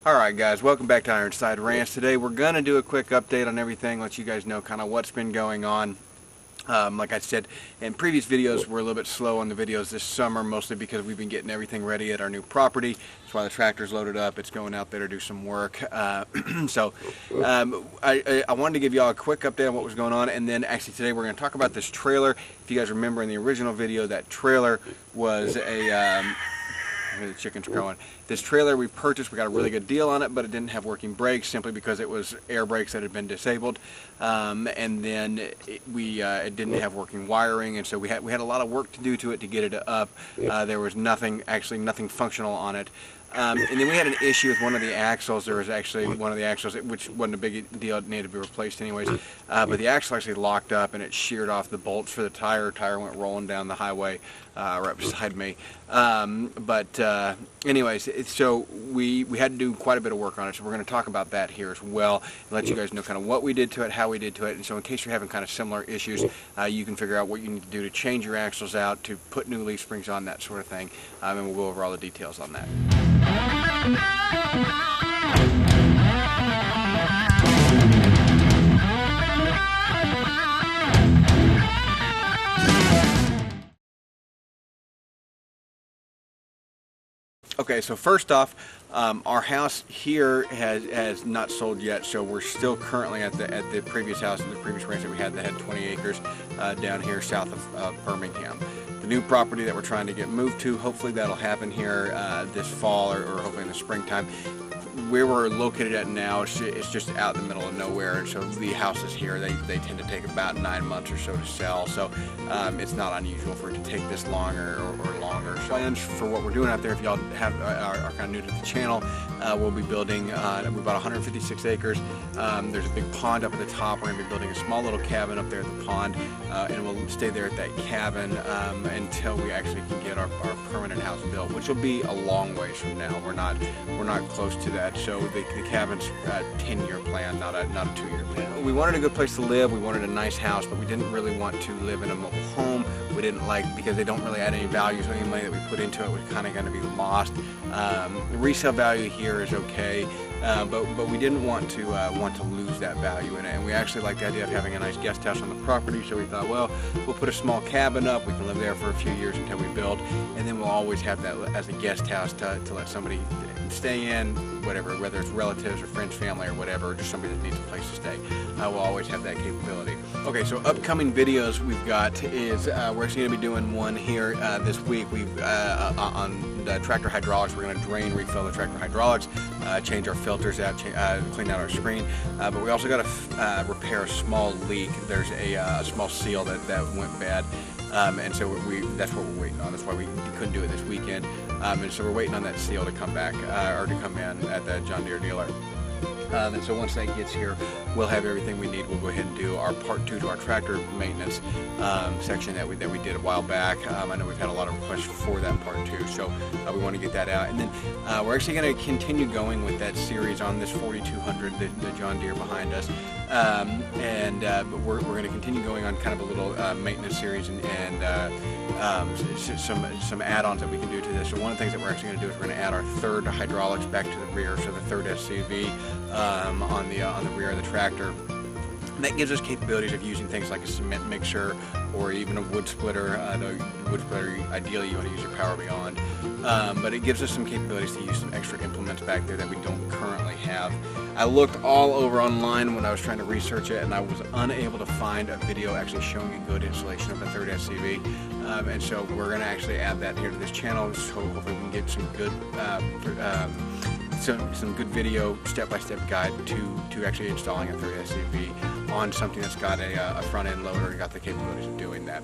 Alright guys, welcome back to Ironside Ranch. Today we're going to do a quick update on everything, let you guys know kind of what's been going on. Like I said, in previous videos we're a little bit slow on the videos this summer, mostly because we've been getting everything ready at our new property. That's why the tractor's loaded up, it's going out there to do some work. I wanted to give y'all a quick update on what was going on, and then actually today we're going to talk about this trailer. If you guys remember in the original video, that trailer was a... the chickens crowing. This trailer we purchased, we got a really good deal on it, but it didn't have working brakes simply because it was air brakes that had been disabled, and then it didn't have working wiring, and so we had a lot of work to do to it to get it up. There was nothing functional on it. And then we had an issue with one of the axles. There was actually one of the axles, which wasn't a big deal, it needed to be replaced anyways, but the axle actually locked up and it sheared off the bolts for the tire. Tire went rolling down the highway right beside me. Anyways, so we had to do quite a bit of work on it, so we're going to talk about that here as well and let you guys know kind of what we did to it, how we did to it, and so in case you're having kind of similar issues, you can figure out what you need to do to change your axles out, to put new leaf springs on, that sort of thing, and we'll go over all the details on that. Okay, so first off, our house here has not sold yet, so we're still currently at the previous house, the previous ranch that we had that had 20 acres down here south of Birmingham. The new property that we're trying to get moved to, hopefully that'll happen here this fall or hopefully in the springtime. Where we're located at now, it's just out in the middle of nowhere, and so the houses here, they tend to take about 9 months or so to sell, so it's not unusual for it to take this long or longer. So plans for what we're doing out there, if y'all are kind of new to the channel, we'll be building, we've about 156 acres. There's a big pond up at the top. We're going to be building a small little cabin up there at the pond, and we'll stay there at that cabin until we actually can get our permanent house built, which will be a long ways from now. We're not close to that. So the cabin's a 10-year plan, not a 2-year plan. We wanted a good place to live. We wanted a nice house, but we didn't really want to live in a mobile home. We didn't because they don't really add any value, so any money that we put into it was kind of going to be lost. The resale value here is okay, but we didn't want to lose that value in it, and we actually like the idea of having a nice guest house on the property, so we thought, well, we'll put a small cabin up, we can live there for a few years until we build, and then we'll always have that as a guest house to let somebody stay in, whatever, whether it's relatives or friends, family, or whatever, or just somebody that needs a place to stay. We'll always have that capability. Okay, so upcoming videos we've got is we're actually going to be doing one here this week. On the tractor hydraulics, we're going to drain, refill the tractor hydraulics, change our filters out, clean out our screen, but we also got to repair a small leak. There's a small seal that went bad. And so that's what we're waiting on. That's why we couldn't do it this weekend. And so we're waiting on that seal to come back, or to come in at the John Deere dealer. And so once that gets here, we'll have everything we need. We'll go ahead and do our part 2 to our tractor maintenance section that we did a while back. I know we've had a lot of requests for that part 2, so we want to get that out. And then we're actually going to continue going with that series on this 4200, the John Deere behind us. But we're going to continue going on kind of a little maintenance series and some add-ons that we can do to this. So one of the things that we're actually going to do is we're going to add our third hydraulics back to the rear, so the third SCV on the rear of the tractor. And that gives us capabilities of using things like a cement mixer or even a wood splitter. The wood splitter, ideally you want to use your Power Beyond. But it gives us some capabilities to use some extra implements back there that we don't currently have. I looked all over online when I was trying to research it, and I was unable to find a video actually showing a good installation of the third SCV. And so we're going to actually add that here to this channel, so hopefully we can get some good some good video step-by-step guide to actually installing a third SCV on something that's got a front-end loader and got the capabilities of doing that.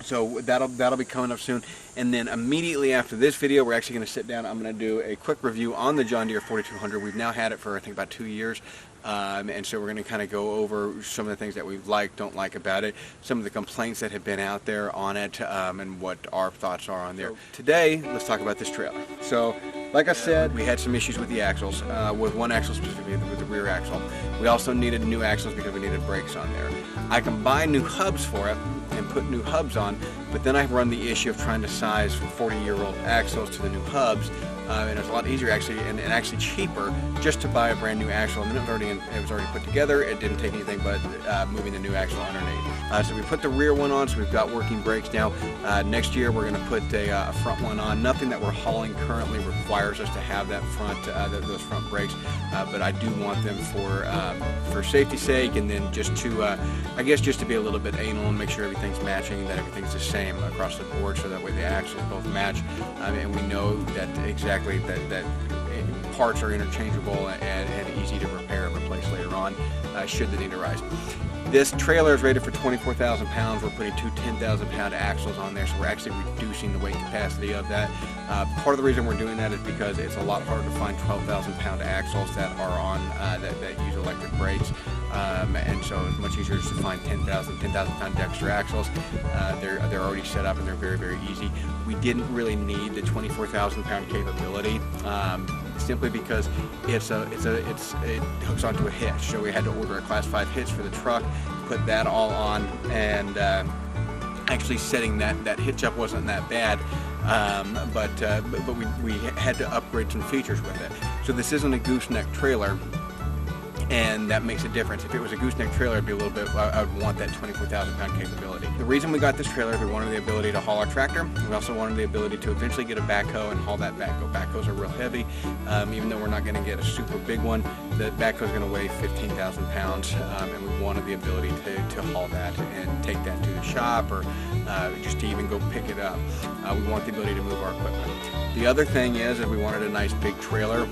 So that'll be coming up soon, and then immediately after this video we're actually going to sit down. I'm going to do a quick review on the John Deere 4200. We've now had it for I think about 2 years, and so we're going to kind of go over some of the things that we like, don't like about it, some of the complaints that have been out there on it, and what our thoughts are on there. So today, let's talk about this trailer. So like I said, we had some issues with the axles, with one axle specifically, with the rear axle. We also needed new axles because we needed brakes on there. I can buy new hubs for it and put new hubs on, but then I run the issue of trying to size 40-year-old axles to the new hubs. and it was a lot easier actually, and actually cheaper, just to buy a brand new axle. And then it was already put together. It didn't take anything but moving the new axle underneath. So we put the rear one on, so we've got working brakes now. Next year we're going to put a front one on. Nothing that we're hauling currently requires us to have that those front brakes, but I do want them for safety's sake, and then just to I guess just to be a little bit anal and make sure everything's matching, and that everything's the same across the board, so that way the axles both match, and we know that exactly that parts are interchangeable and easy to repair and replace later on, should the need arise. This trailer is rated for 24,000 pounds. We're putting two 10,000-pound axles on there, so we're actually reducing the weight capacity of that. Part of the reason we're doing that is because it's a lot harder to find 12,000-pound axles that are on that use electric brakes, and so it's much easier just to find 10,000-pound Dexter axles. They're already set up and they're very, very easy. We didn't really need the 24,000-pound capability. Simply because it hooks onto a hitch, so we had to order a Class 5 hitch for the truck, put that all on, and actually setting that hitch up wasn't that bad, but we had to upgrade some features with it. So this isn't a gooseneck trailer, and that makes a difference. If it was a gooseneck trailer, it'd be a little bit, I would want that 24,000-pound capability. The reason we got this trailer is we wanted the ability to haul our tractor. We also wanted the ability to eventually get a backhoe and haul that backhoe. Backhoes are real heavy. Even though we're not going to get a super big one, the backhoe is going to weigh 15,000 pounds, and we wanted the ability to haul that and take that to the shop, or just to even go pick it up. We want the ability to move our equipment. The other thing is that we wanted a nice big trailer,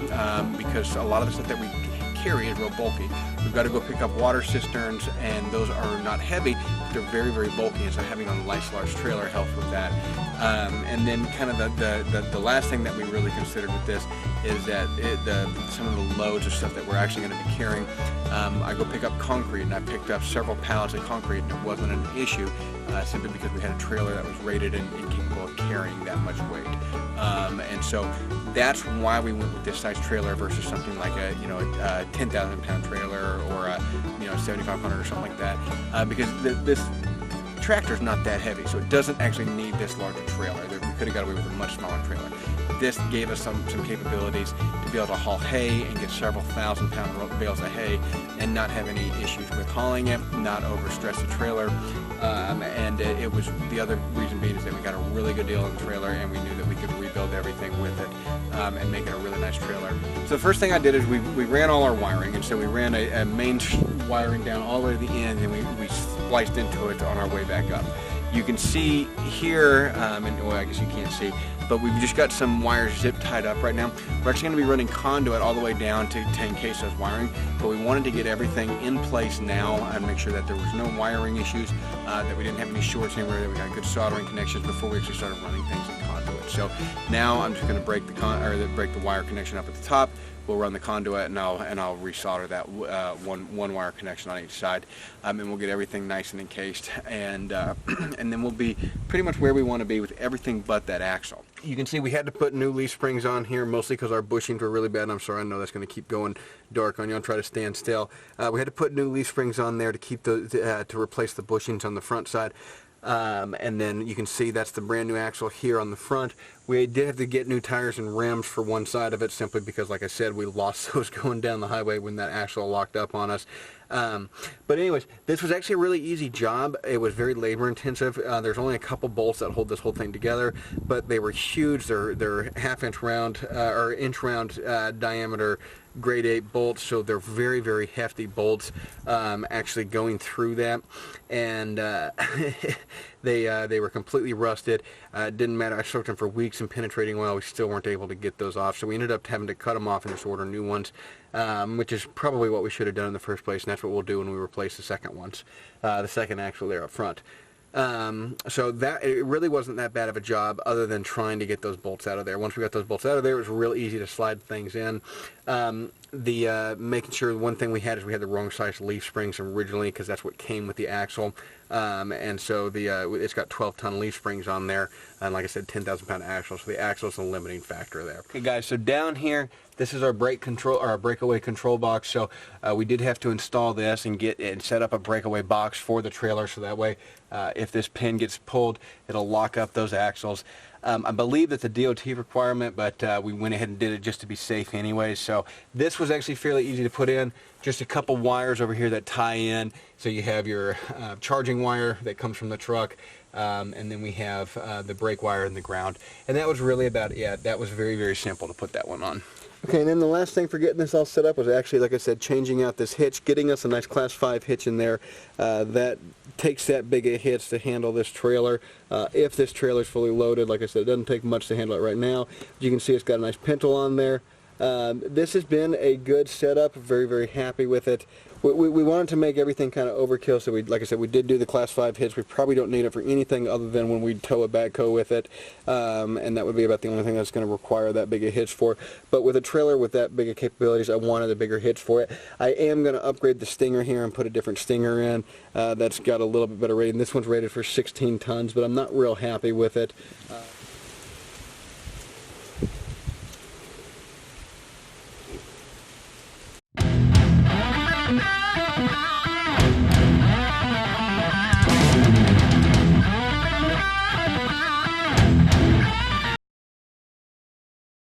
because a lot of the stuff that we carry is real bulky. We've got to go pick up water cisterns, and those are not heavy, but they're very, very bulky, and so having a nice large trailer helps with that. And then kind of the last thing that we really considered with this is that some of the loads of stuff that we're actually going to be carrying. I go pick up concrete, and I picked up several pallets of concrete, and it wasn't an issue, simply because we had a trailer that was rated and capable of carrying that much weight. And so that's why we went with this size trailer versus something like a 10,000-pound trailer, or a 7,500 or something like that, because this tractor is not that heavy, so it doesn't actually need this larger trailer. We could have got away with a much smaller trailer. This gave us some capabilities to be able to haul hay and get several 1,000-pound bales of hay and not have any issues with hauling it, not overstress the trailer. And it was, the other reason being is that we got a really good deal on the trailer, and we knew that we could rebuild everything with it, and make it a really nice trailer. So the first thing I did is we ran all our wiring, and so we ran a main wiring down all the way to the end, and we spliced into it on our way back up. You can see here, and well, I guess you can't see, but we've just got some wires zip tied up right now. We're actually going to be running conduit all the way down to encase those wiring, but we wanted to get everything in place now and make sure that there was no wiring issues, that we didn't have any shorts anywhere, that we got good soldering connections before we actually started running things in conduit. So now I'm just going to break the wire connection up at the top. We'll run the conduit, and I'll resolder that one wire connection on each side, and we'll get everything nice and encased, and then we'll be pretty much where we want to be with everything but that axle. You can see we had to put new leaf springs on here, mostly because our bushings were really bad. I'm sorry, I know that's going to keep going dark on you. I'll try to stand still. We had to put new leaf springs on there to keep to replace the bushings on the front side. And then you can see that's the brand new axle here on the front. We did have to get new tires and rims for one side of it, simply because, like I said, we lost those going down the highway when that axle locked up on us. But anyways, this was actually a really easy job. It was very labor intensive. There's only a couple bolts that hold this whole thing together, but they were huge. They're half-inch round or inch round diameter grade 8 bolts, so they're very, very hefty bolts, actually going through that, and they were completely rusted. It didn't matter. I soaked them for weeks in penetrating oil. We still weren't able to get those off, so we ended up having to cut them off and just order new ones, which is probably what we should have done in the first place, and that's what we'll do when we replace the second ones, the second axle there up front. So that, it really wasn't that bad of a job, other than trying to get those bolts out of there. Once we got those bolts out of there, it was real easy to slide things in. Making sure, one thing we had is we had the wrong size leaf springs originally, because that's what came with the axle, and so it's got 12-ton leaf springs on there, and like I said, 10,000-pound axle, so the axle is a limiting factor there. Okay guys, so down here, this is our brake control, or our breakaway control box. So we did have to install this and set up a breakaway box for the trailer, so that way if this pin gets pulled, it'll lock up those axles. I believe that's a DOT requirement, but we went ahead and did it just to be safe anyways. So this was actually fairly easy to put in. Just a couple wires over here that tie in. So you have your charging wire that comes from the truck, and then we have the brake wire in the ground. And that was really about it. That was very, very simple to put that one on. Okay, and then the last thing for getting this all set up was actually, like I said, changing out this hitch, getting us a nice Class 5 hitch in there. That takes that big a hitch to handle this trailer. If this trailer is fully loaded, like I said, it doesn't take much to handle it right now. You can see it's got a nice pintle on there. This has been a good setup. Very, very happy with it. We wanted to make everything kind of overkill, so like I said, we did do the Class 5 hitch. We probably don't need it for anything other than when we tow a backhoe with it, and that would be about the only thing that's going to require that big a hitch for. But with a trailer with that big of capabilities, I wanted a bigger hitch for it. I am going to upgrade the stinger here and put a different stinger in that's got a little bit better rating. This one's rated for 16 tons, but I'm not real happy with it.